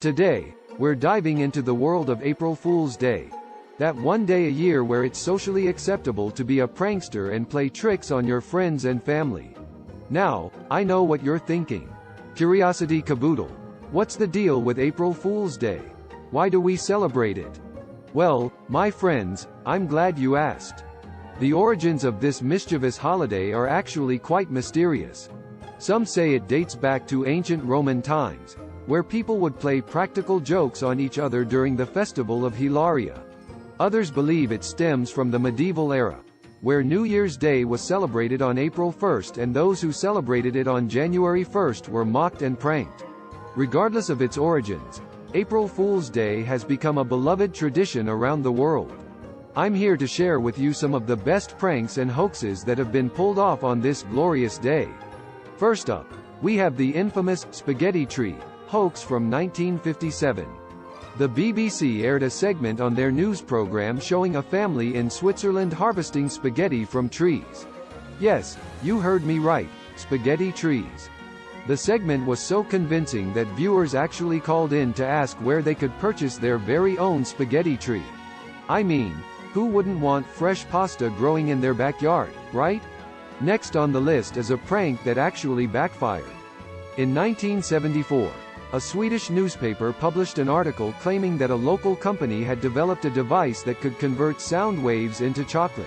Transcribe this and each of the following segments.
Today, we're diving into the world of April Fool's Day. That one day a year where it's socially acceptable to be a prankster and play tricks on your friends and family. Now, I know what you're thinking. Curiosity Caboodle. What's the deal with April Fool's Day? Why do we celebrate it? Well, my friends, I'm glad you asked. The origins of this mischievous holiday are actually quite mysterious. Some say it dates back to ancient Roman times, where people would play practical jokes on each other during the festival of Hilaria. Others believe it stems from the medieval era, where New Year's Day was celebrated on April 1st and those who celebrated it on January 1st were mocked and pranked. Regardless of its origins, April Fool's Day has become a beloved tradition around the world. I'm here to share with you some of the best pranks and hoaxes that have been pulled off on this glorious day. First up, we have the infamous spaghetti tree hoax from 1957. The BBC aired a segment on their news program showing a family in Switzerland harvesting spaghetti from trees. Yes, you heard me right, spaghetti trees. The segment was so convincing that viewers actually called in to ask where they could purchase their very own spaghetti tree. I mean, who wouldn't want fresh pasta growing in their backyard, right? Next on the list is a prank that actually backfired. In 1974, a Swedish newspaper published an article claiming that a local company had developed a device that could convert sound waves into chocolate.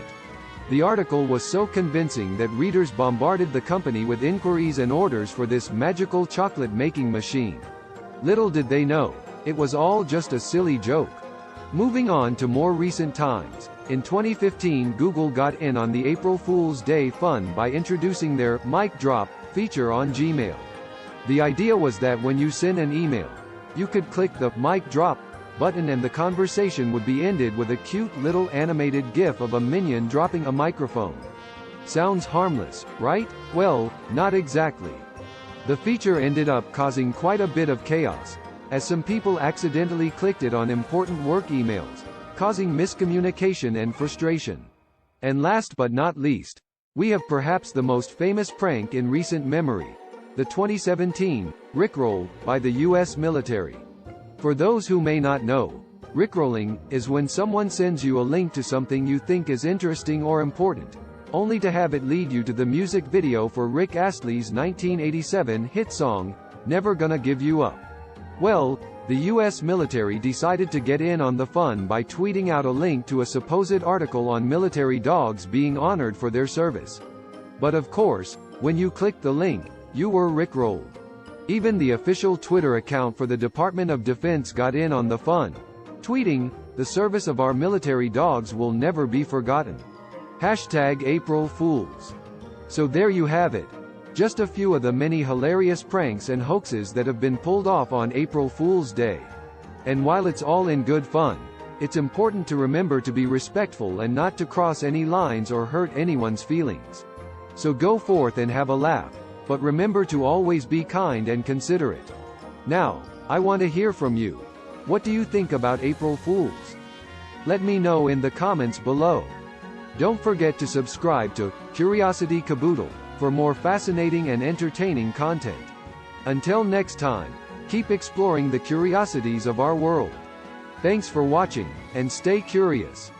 The article was so convincing that readers bombarded the company with inquiries and orders for this magical chocolate-making machine. Little did they know, it was all just a silly joke. Moving on to more recent times, in 2015 Google got in on the April Fool's Day fun by introducing their mic drop feature on Gmail. The idea was that when you send an email, you could click the mic drop button and the conversation would be ended with a cute little animated GIF of a minion dropping a microphone. Sounds harmless, right? Well, not exactly. The feature ended up causing quite a bit of chaos, as some people accidentally clicked it on important work emails, causing miscommunication and frustration. And last but not least, we have perhaps the most famous prank in recent memory. The 2017 Rickroll by the US military. For those who may not know, Rickrolling is when someone sends you a link to something you think is interesting or important, only to have it lead you to the music video for Rick Astley's 1987 hit song, Never Gonna Give You Up. Well, the US military decided to get in on the fun by tweeting out a link to a supposed article on military dogs being honored for their service. But of course, when you clicked the link, you were rickrolled. Even the official Twitter account for the Department of Defense got in on the fun, tweeting, "The service of our military dogs will never be forgotten. Hashtag April Fools." So there you have it. Just a few of the many hilarious pranks and hoaxes that have been pulled off on April Fool's Day. And while it's all in good fun, it's important to remember to be respectful and not to cross any lines or hurt anyone's feelings. So go forth and have a laugh, but remember to always be kind and considerate. Now, I want to hear from you. What do you think about April Fools? Let me know in the comments below. Don't forget to subscribe to Curiosity Caboodle for more fascinating and entertaining content. Until next time, keep exploring the curiosities of our world. Thanks for watching, and stay curious.